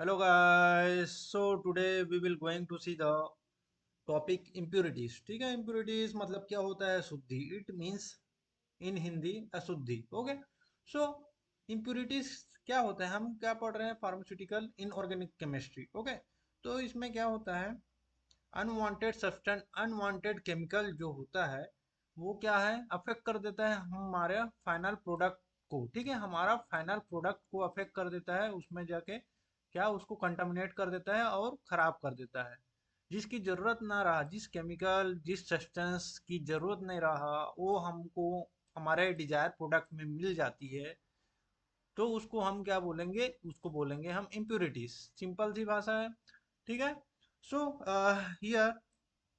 Hello guys, so today we will going to see the topic impurities. ठीक है, impurities मतलब क्या होता है? शुद्धि. It means in हिंदी अशुद्धि. ओके, सो impurities क्या होता है? हम क्या पढ़ रहे हैं? Pharmaceutical inorganic chemistry. ओके, तो इसमें क्या होता है? अनवांटेड सब्सटेंस, अनवांटेड केमिकल जो होता है वो क्या है, अफेक्ट कर देता है हमारे फाइनल प्रोडक्ट को. ठीक है, हमारा फाइनल प्रोडक्ट को अफेक्ट कर देता है, उसमें जाके क्या उसको कंटामिनेट कर देता है और ख़राब कर देता है. जिसकी ज़रूरत ना रहा, जिस केमिकल जिस सब्सटेंस की ज़रूरत नहीं रहा वो हमको हमारे डिजायर प्रोडक्ट में मिल जाती है, तो उसको हम क्या बोलेंगे? उसको बोलेंगे हम इम्प्योरिटीज. सिंपल सी भाषा है. ठीक है, सो हियर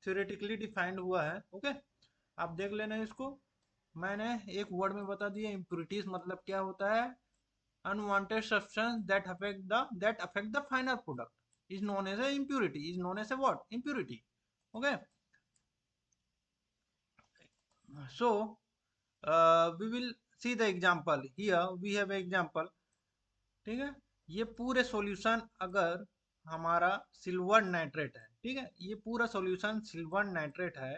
थ्योरेटिकली डिफाइंड हुआ है. ओके, आप देख लेना इसको. मैंने एक वर्ड में बता दिया. इम्प्योरिटीज मतलब क्या होता है? Unwanted substance that affect the final product is known as a impurity, is known as a what? Impurity. Okay, so we will see the example. Here we have example. ठीक है, ये पूरे सॉल्यूशन अगर हमारा सिल्वर नाइट्रेट है, ठीक है, ये पूरा सॉल्यूशन सिल्वर नाइट्रेट है,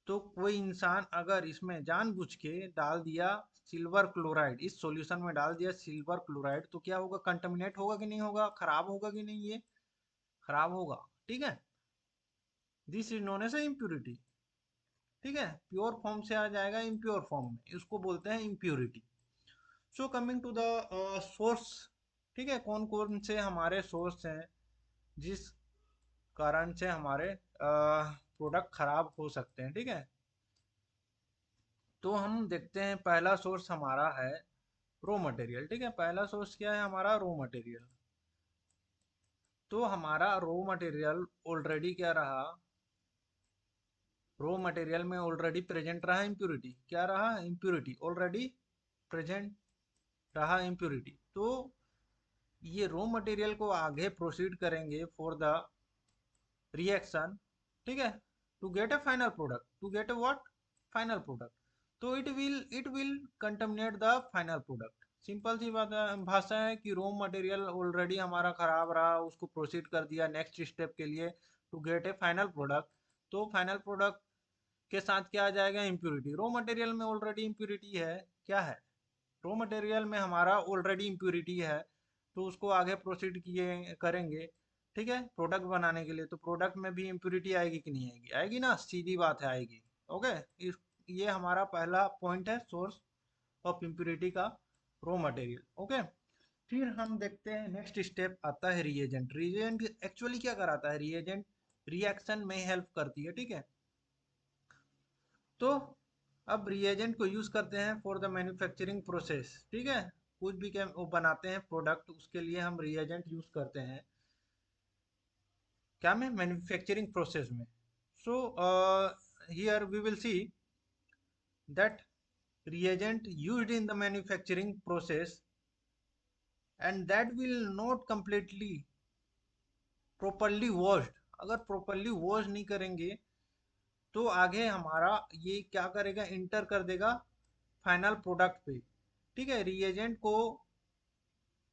तो कोई इंसान अगर इसमें जानबूझ के डाल दिया सिल्वर क्लोराइड, इस सॉल्यूशन में डाल दिया सिल्वर क्लोराइड, तो क्या होगा? कंटामिनेट होगा कि नहीं होगा? खराब होगा कि नहीं? ये खराब होगा. ठीक है, this is known as a impurity. ठीक है, प्योर फॉर्म से आ जाएगा इम्प्योर फॉर्म में, इसको बोलते हैं impurity. So coming to the source. ठीक है, कौन कौन से हमारे सोर्स हैं जिस कारण से हमारे प्रोडक्ट खराब हो सकते हैं? ठीक है, तो हम देखते हैं पहला सोर्स हमारा है रॉ मटेरियल. ठीक है, पहला सोर्स क्या है हमारा? Raw material. तो हमारा रॉ मटेरियल ऑलरेडी क्या रहा? रॉ मटेरियल में ऑलरेडी प्रेजेंट रहा इम्प्योरिटी. क्या रहा? इम्प्योरिटी ऑलरेडी प्रेजेंट रहा इम्प्योरिटी. तो ये रॉ मटेरियल को आगे प्रोसीड करेंगे फॉर द रिएक्शन. ठीक है, to get a final product, to get a what? Final product. तो it will contaminate the final product. Simple सी बात है, भाषा है कि रॉ मटेरियल ऑलरेडी हमारा खराब रहा, उसको प्रोसीड कर दिया नेक्स्ट स्टेप के लिए to get a final product. तो फाइनल प्रोडक्ट के साथ क्या आ जाएगा? इम्प्योरिटी. रॉ मटेरियल में ऑलरेडी इम्प्योरिटी है. क्या है? रॉ मटेरियल में हमारा ऑलरेडी इम्प्योरिटी है, तो उसको आगे प्रोसीड किए करेंगे. ठीक है, प्रोडक्ट बनाने के लिए. तो प्रोडक्ट में भी इम्प्योरिटी आएगी कि नहीं आएगी? आएगी ना, सीधी बात है, आएगी. ओके, इस ये हमारा पहला पॉइंट है, सोर्स ऑफ इम्प्योरिटी का रॉ मटेरियल. ओके, फिर हम देखते हैं नेक्स्ट स्टेप आता है रिएजेंट. रिएजेंट एक्चुअली क्या कराता है? रिएजेंट रिएक्शन में हेल्प करती है. ठीक है, तो अब रिएजेंट को यूज करते हैं फॉर द मैन्युफैक्चरिंग प्रोसेस. ठीक है, कुछ भी क्या वो बनाते हैं प्रोडक्ट, उसके लिए हम रिएजेंट यूज करते हैं. क्या में? मैन्युफैक्चरिंग प्रोसेस में. So here we will see that reagent used in the manufacturing process and that will not completely properly washed. अगर properly wash नहीं करेंगे तो आगे हमारा ये क्या करेगा? इंटर कर देगा फाइनल प्रोडक्ट पे. ठीक है, रिएजेंट को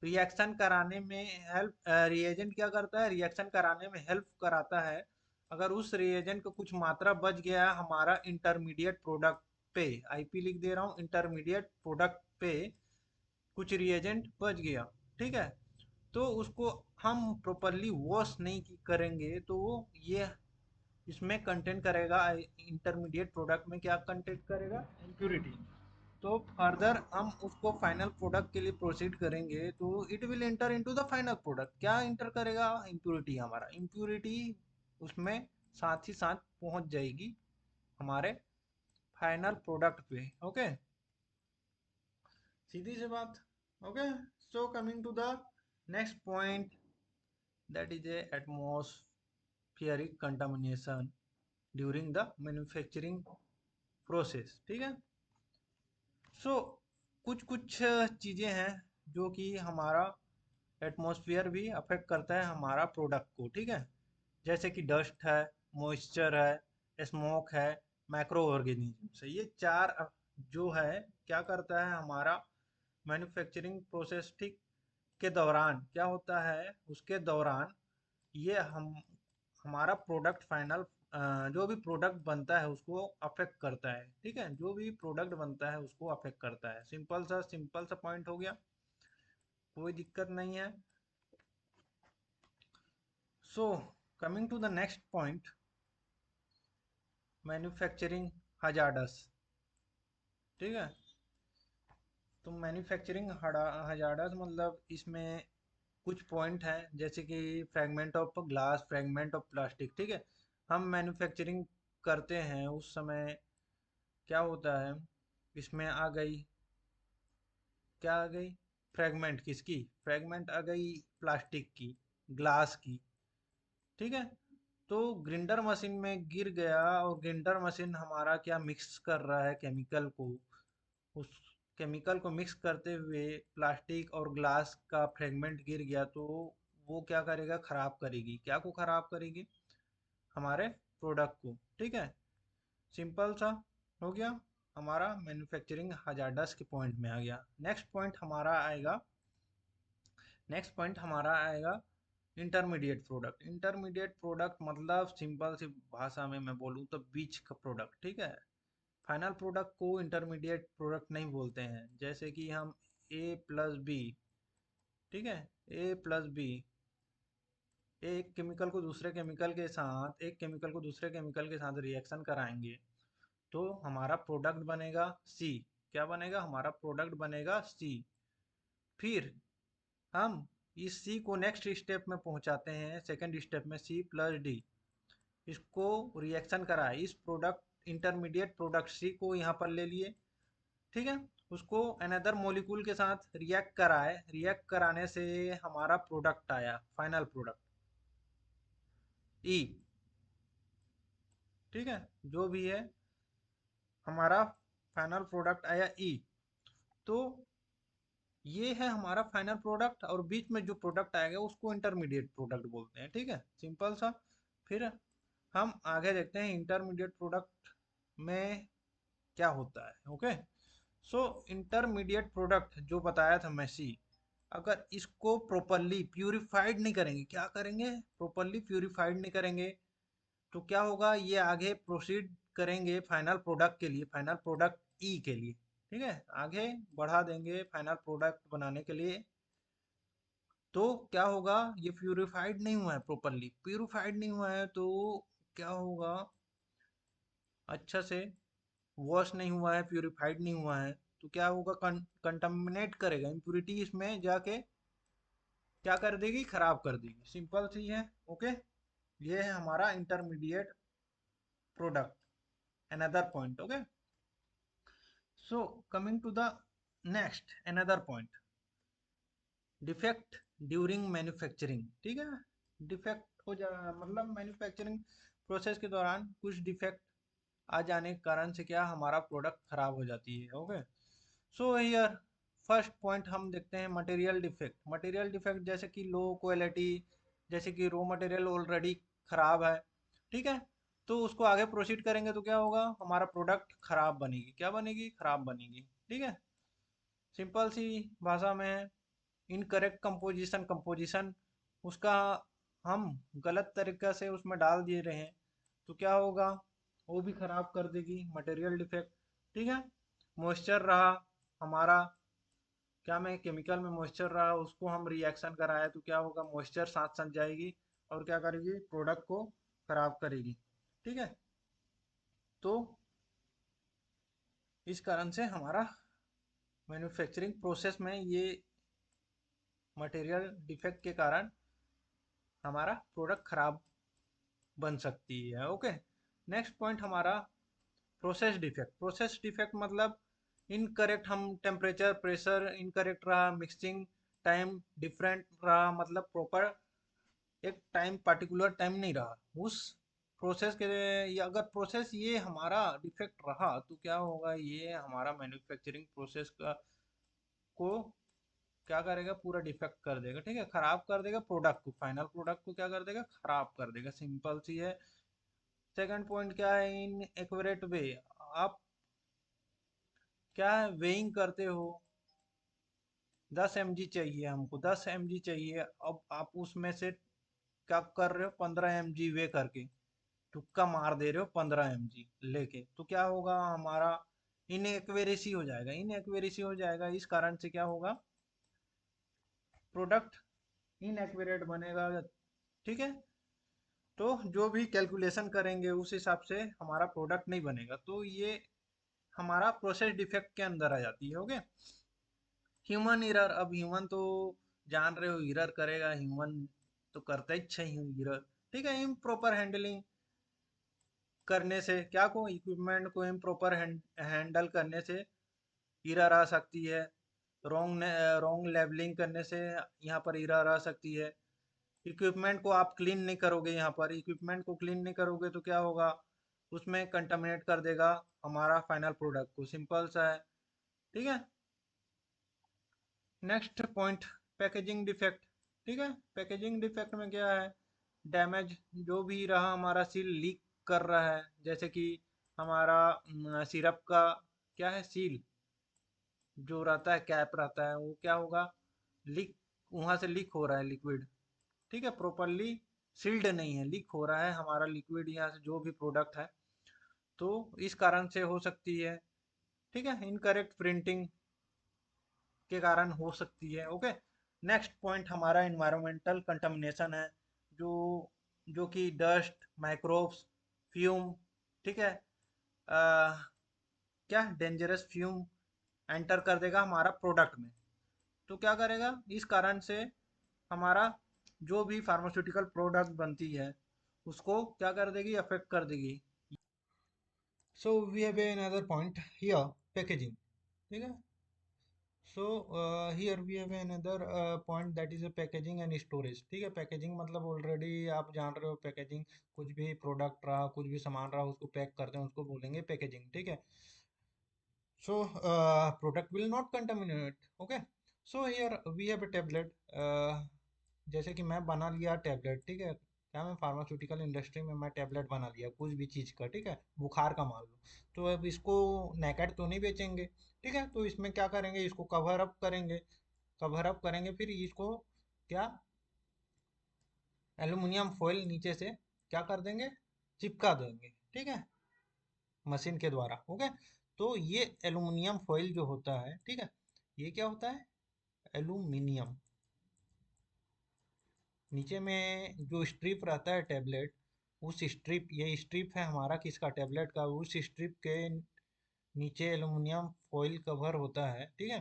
रिएक्शन कराने में हेल्प, रिएजेंट क्या करता है? रिएक्शन कराने में हेल्प कराता है. अगर उस रिएजेंट का कुछ मात्रा बच गया हमारा इंटरमीडिएट प्रोडक्ट पे, आईपी लिख दे रहा हूँ, इंटरमीडिएट प्रोडक्ट पे कुछ रिएजेंट बच गया, ठीक है, तो उसको हम प्रॉपरली वॉश नहीं करेंगे तो ये इसमें कंटेंट करेगा, इंटरमीडिएट प्रोडक्ट में क्या कंटेंट करेगा? इम्प्यूरिटी. तो फर्दर हम उसको फाइनल प्रोडक्ट के लिए प्रोसीड करेंगे तो it will enter into the final product. क्या इंटर करेगा? इम्प्यूरिटी. हमारा इम्प्यूरिटी उसमें साथ ही साथ पहुंच जाएगी हमारे फाइनल प्रोडक्ट पे. ओके, सीधी सी बात. Okay, so coming to the next point, that is a atmospheric contamination during the manufacturing process. ठीक है, सो कुछ कुछ चीज़ें हैं जो कि हमारा एटमॉस्फेयर भी अफेक्ट करता है हमारा प्रोडक्ट को. ठीक है, जैसे कि डस्ट है, मॉइस्चर है, स्मोक है, माइक्रो ऑर्गेनिज्म से, ये चार जो है क्या करता है हमारा मैन्युफैक्चरिंग प्रोसेस ठीक के दौरान क्या होता है, उसके दौरान ये हम हमारा प्रोडक्ट फाइनल जो भी प्रोडक्ट बनता है उसको अफेक्ट करता है। ठीक है, जो भी प्रोडक्ट बनता है उसको अफेक्ट करता है। सिंपल सा पॉइंट हो गया, कोई दिक्कत नहीं है। So coming to the next point, manufacturing hazards. ठीक है, तो मैन्युफैक्चरिंग हजार्डस मतलब इसमें कुछ पॉइंट हैं, जैसे कि fragment of glass, fragment of plastic. ठीक है, हम मैन्युफैक्चरिंग करते हैं उस समय क्या होता है, इसमें आ गई, क्या आ गई, फ्रैगमेंट। किसकी फ्रैगमेंट आ गई? प्लास्टिक की, ग्लास की। ठीक है, तो ग्रिंडर मशीन में गिर गया, और ग्रिंडर मशीन हमारा क्या मिक्स कर रहा है, केमिकल को। उस केमिकल को मिक्स करते हुए प्लास्टिक और ग्लास का फ्रेगमेंट गिर गया, तो वो क्या करेगा, खराब करेगी। क्या को खराब करेगी? हमारे प्रोडक्ट को। ठीक है, सिंपल सा हो गया, हमारा मैन्युफैक्चरिंग हजार्डस के पॉइंट में आ गया। नेक्स्ट पॉइंट हमारा आएगा इंटरमीडिएट प्रोडक्ट। इंटरमीडिएट प्रोडक्ट मतलब सिंपल सी भाषा में मैं बोलूँ तो बीच का प्रोडक्ट। ठीक है, फाइनल प्रोडक्ट को इंटरमीडिएट प्रोडक्ट नहीं बोलते हैं। जैसे कि हम ए प्लस बी, ठीक है, ए प्लस बी, एक केमिकल को दूसरे केमिकल के साथ रिएक्शन कराएंगे तो हमारा प्रोडक्ट बनेगा सी। क्या बनेगा? हमारा प्रोडक्ट बनेगा सी। फिर हम इस सी को नेक्स्ट स्टेप में पहुंचाते हैं, सेकंड स्टेप में सी प्लस डी, इसको रिएक्शन कराए, इस प्रोडक्ट इंटरमीडिएट प्रोडक्ट सी को यहाँ पर ले लिए। ठीक है, उसको अनदर मॉलिक्यूल के साथ रिएक्ट कराए, रिएक्ट कराने से हमारा प्रोडक्ट आया, फाइनल प्रोडक्ट ई। ठीक है, जो भी है हमारा फाइनल प्रोडक्ट आया ई। तो ये है हमारा फाइनल प्रोडक्ट, और बीच में जो प्रोडक्ट आएगा उसको इंटरमीडिएट प्रोडक्ट बोलते हैं। ठीक है, सिंपल सा। फिर हम आगे देखते हैं इंटरमीडिएट प्रोडक्ट में क्या होता है। ओके, सो इंटरमीडिएट प्रोडक्ट जो बताया था मैं सी, अगर इसको प्रॉपरली प्यूरिफाइड नहीं करेंगे, क्या करेंगे, प्रॉपरली प्यूरिफाइड नहीं करेंगे, तो क्या होगा, ये आगे प्रोसीड करेंगे फाइनल प्रोडक्ट के लिए, फाइनल प्रोडक्ट ई के लिए। ठीक है, आगे बढ़ा देंगे फाइनल प्रोडक्ट बनाने के लिए। तो क्या होगा, ये प्यूरिफाइड नहीं हुआ है, प्रॉपरली प्यूरिफाइड नहीं हुआ है, तो क्या होगा, अच्छा से वॉश नहीं हुआ है, प्यूरिफाइड नहीं हुआ है, तो क्या होगा, कंटामिनेट करेगा, इम्प्यूरिटी इसमें जाके क्या कर देगी, खराब कर देगी। सिंपल सी है। ओके, ये है हमारा intermediate product, another point. Okay, so coming to the next another point, defect during manufacturing. ठीक है, डिफेक्ट हो जा मतलब मैन्युफैक्चरिंग प्रोसेस के दौरान कुछ डिफेक्ट आ जाने के कारण से क्या, हमारा प्रोडक्ट खराब हो जाती है। Okay, so here first point हम देखते हैं मटेरियल डिफेक्ट। मटेरियल डिफेक्ट जैसे कि लो क्वालिटी, जैसे कि रॉ मटेरियल ऑलरेडी खराब है। ठीक है, तो उसको आगे प्रोसीड करेंगे तो क्या होगा, हमारा प्रोडक्ट खराब बनेगी। क्या बनेगी? खराब बनेगी। ठीक है, सिंपल सी भाषा में इनकरेक्ट कंपोजिशन, उसका हम गलत तरीका से उसमें डाल दिए रहे हैं, तो क्या होगा, वो भी खराब कर देगी, मटेरियल डिफेक्ट। ठीक है, मॉइस्चर रहा हमारा, क्या में केमिकल में मॉइस्चर रहा, उसको हम रिएक्शन कराए तो क्या होगा, मॉइस्चर साथ साथ जाएगी और क्या करेगी, प्रोडक्ट को खराब करेगी। ठीक है, तो इस कारण से हमारा मैन्युफैक्चरिंग प्रोसेस में ये मटेरियल डिफेक्ट के कारण हमारा प्रोडक्ट खराब बन सकती है। ओके, नेक्स्ट पॉइंट हमारा प्रोसेस डिफेक्ट। प्रोसेस डिफेक्ट मतलब इनकरेक्ट, हम टेम्परेचर प्रेशर इनकरेक्ट रहा, मिक्सिंग टाइम डिफरेंट रहा, मतलब प्रॉपर एक टाइम, पर्टिकुलर टाइम नहीं रहा उस प्रोसेस के। या अगर प्रोसेस ये हमारा डिफेक्ट रहा तो क्या होगा, ये हमारा मैन्युफैक्चरिंग प्रोसेस का को क्या करेगा, पूरा डिफेक्ट कर देगा। ठीक है, खराब कर देगा प्रोडक्ट को, फाइनल प्रोडक्ट को क्या कर देगा, खराब कर देगा। सिंपल सी है। सेकंड पॉइंट क्या है, इन एक्यूरेट वे, आप क्या वेइंग करते हो, 10 mg चाहिए हमको, 10 mg चाहिए। अब आप उसमें से क्या कर रहे हो, 15 mg वे करके तुक्का मार दे रहे हो 15 mg लेके, तो क्या होगा हमारा, इनएक्यूरेसी हो जाएगा, इनएक्यूरेसी हो जाएगा। इस कारण से क्या होगा, प्रोडक्ट इनएक्यूरेट बनेगा। ठीक है, तो जो भी कैलकुलेशन करेंगे उस हिसाब से हमारा प्रोडक्ट नहीं बनेगा, तो ये हमारा प्रोसेस डिफेक्ट के अंदर आ जाती है। ओके, ह्यूमन एरर, अब ह्यूमन तो जान रहे हो एरर करेगा, ह्यूमन तो करता ही एरर। ठीक है, इम्प्रॉपर हैंडलिंग करने से क्या को, इक्विपमेंट को इम्प्रॉपर हैंडल करने से एरर आ सकती है। रॉन्ग लेबलिंग करने से यहाँ पर एरर आ सकती है। इक्विपमेंट को आप क्लीन नहीं करोगे, यहाँ पर इक्विपमेंट को क्लीन नहीं करोगे तो क्या होगा, उसमें कंटामिनेट कर देगा हमारा फाइनल प्रोडक्ट को, सिंपल सा है। ठीक है, नेक्स्ट पॉइंट, पैकेजिंग डिफेक्ट। ठीक है, पैकेजिंग डिफेक्ट में क्या है, डैमेज जो भी रहा, हमारा सील लीक कर रहा है, जैसे कि हमारा सिरप का क्या है, सील जो रहता है, कैप रहता है, वो क्या होगा, लीक, वहाँ से लीक हो रहा है लिक्विड। ठीक है, प्रॉपरली सील्ड नहीं है, लीक हो रहा है हमारा लिक्विड यहाँ से जो भी प्रोडक्ट है, तो इस कारण से हो सकती है। ठीक है, इनकरेक्ट प्रिंटिंग के कारण हो सकती है। ओके, नेक्स्ट पॉइंट हमारा इन्वायरमेंटल कंटामिनेशन है, जो जो कि डस्ट, माइक्रोब्स, फ्यूम। ठीक है, क्या डेंजरस फ्यूम एंटर कर देगा हमारा प्रोडक्ट में, तो क्या करेगा, इस कारण से हमारा जो भी फार्मास्यूटिकल प्रोडक्ट बनती है उसको क्या कर देगी, अफेक्ट कर देगी। So we have another point here, packaging. ठीक है, so here we have another point that is packaging and storage. ठीक है, पैकेजिंग मतलब ऑलरेडी आप जान रहे हो, पैकेजिंग कुछ भी प्रोडक्ट रहा, कुछ भी सामान रहा, उसको पैक करते हैं, उसको बोलेंगे पैकेजिंग। ठीक है, so product will not contaminate. Okay, so here we have a tablet, जैसे कि मैं बना लिया टेबलेट। ठीक है, क्या मैं फार्मास्यूटिकल इंडस्ट्री में मैं टेबलेट बना लिया कुछ भी चीज़ का, ठीक है, बुखार का मान लो, तो अब इसको नेकेड तो नहीं बेचेंगे। ठीक है, तो इसमें क्या करेंगे, इसको कवर अप करेंगे, कवर अप करेंगे, फिर इसको क्या, एल्यूमिनियम फॉइल नीचे से क्या कर देंगे, चिपका देंगे। ठीक है, मशीन के द्वारा। ओके, तो ये एल्यूमिनियम फॉइल जो होता है, ठीक है, ये क्या होता है, एल्यूमिनियम, नीचे में जो स्ट्रिप रहता है टेबलेट, उस स्ट्रिप, ये स्ट्रिप है हमारा किसका, टेबलेट का, उस स्ट्रिप के नीचे एल्यूमिनियम फॉइल कवर होता है। ठीक है,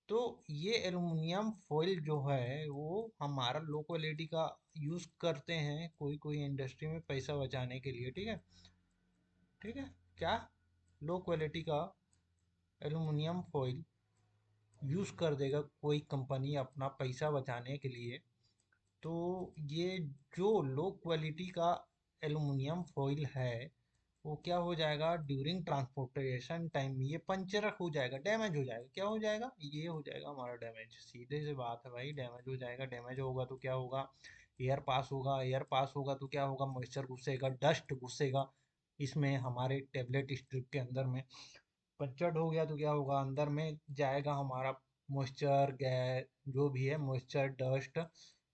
तो ये एल्यूमिनियम फॉइल जो है वो हमारा लो क्वालिटी का यूज़ करते हैं कोई कोई इंडस्ट्री में पैसा बचाने के लिए। ठीक है, ठीक है, क्या, लो क्वालिटी का एल्यूमिनियम फॉइल यूज़ कर देगा कोई कंपनी अपना पैसा बचाने के लिए, तो ये जो लो क्वालिटी का एल्युमिनियम फॉइल है वो क्या हो जाएगा, ड्यूरिंग ट्रांसपोर्टेशन टाइम ये पंचर हो जाएगा, डैमेज हो जाएगा। क्या हो जाएगा, ये हो जाएगा हमारा डैमेज, सीधे से बात है भाई, डैमेज हो जाएगा। डैमेज होगा तो क्या होगा, एयर पास होगा, एयर पास होगा तो क्या होगा, मॉइस्चर घुसेगा, डस्ट घुसेगा इसमें हमारे टेबलेट स्ट्रिप के अंदर में। पंचर्ड हो गया तो क्या होगा, अंदर में जाएगा हमारा मॉइस्चर, गैस, जो भी है मॉइस्चर, डस्ट।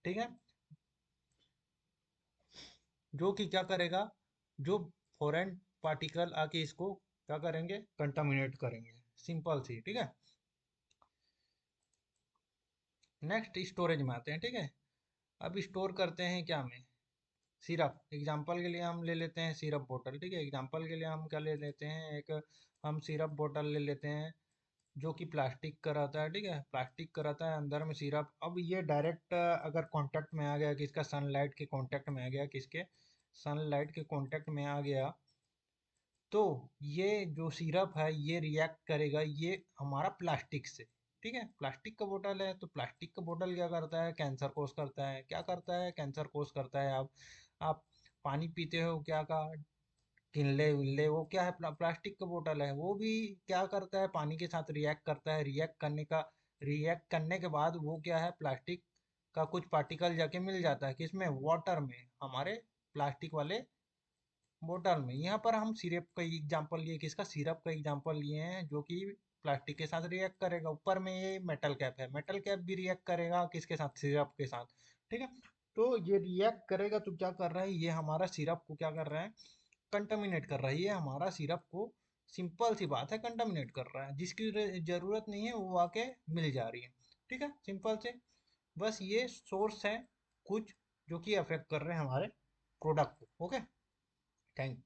ठीक है, जो कि क्या करेगा, जो फॉरेन पार्टिकल आके इसको क्या करेंगे, कंटामिनेट करेंगे, सिंपल सी। ठीक है, नेक्स्ट स्टोरेज में आते हैं। ठीक है, अब स्टोर करते हैं क्या में, सिरप, एग्जाम्पल के लिए हम ले लेते हैं सिरप बोतल। ठीक है, एग्जाम्पल के लिए हम क्या ले लेते हैं, एक हम सिरप बोतल ले लेते हैं जो कि प्लास्टिक का रहता है। ठीक है, प्लास्टिक का रहता है, अंदर में सिरप। अब ये डायरेक्ट अगर कांटेक्ट में आ गया, किसका, सनलाइट के कांटेक्ट में आ गया, किसके, सनलाइट के कांटेक्ट में आ गया, तो ये जो सिरप है ये रिएक्ट करेगा ये हमारा प्लास्टिक से। ठीक है, प्लास्टिक का बोतल है तो प्लास्टिक का बोतल क्या करता है, कैंसर कोज करता है। क्या करता है, कैंसर कोज करता है। आप पानी पीते हो क्या का, किनले विनले, वो क्या है, प्लास्टिक का बोतल है, वो भी क्या करता है, पानी के साथ रिएक्ट करता है। रिएक्ट करने के बाद वो क्या है, प्लास्टिक का कुछ पार्टिकल जाके मिल जाता है किसमें, वाटर में, हमारे प्लास्टिक वाले बोतल में। यहाँ पर हम सिरप का एग्जांपल लिए, किसका, सिरप का एग्जांपल लिए हैं, जो कि प्लास्टिक के साथ रिएक्ट करेगा। ऊपर में ये मेटल कैप है, मेटल कैप भी रिएक्ट करेगा किसके साथ, सिरप के साथ। ठीक है, तो ये रिएक्ट करेगा तो क्या कर रहा है, ये हमारा सिरप को क्या कर रहा है, कंटामिनेट कर रहा है। ये हमारा सिरप को, सिंपल सी बात है, कंटामिनेट कर रहा है। जिसकी जरूरत नहीं है वो आके मिल जा रही है। ठीक है, सिंपल से बस ये सोर्स है कुछ जो कि अफेक्ट कर रहे हैं हमारे प्रोडक्ट को। Okay, thank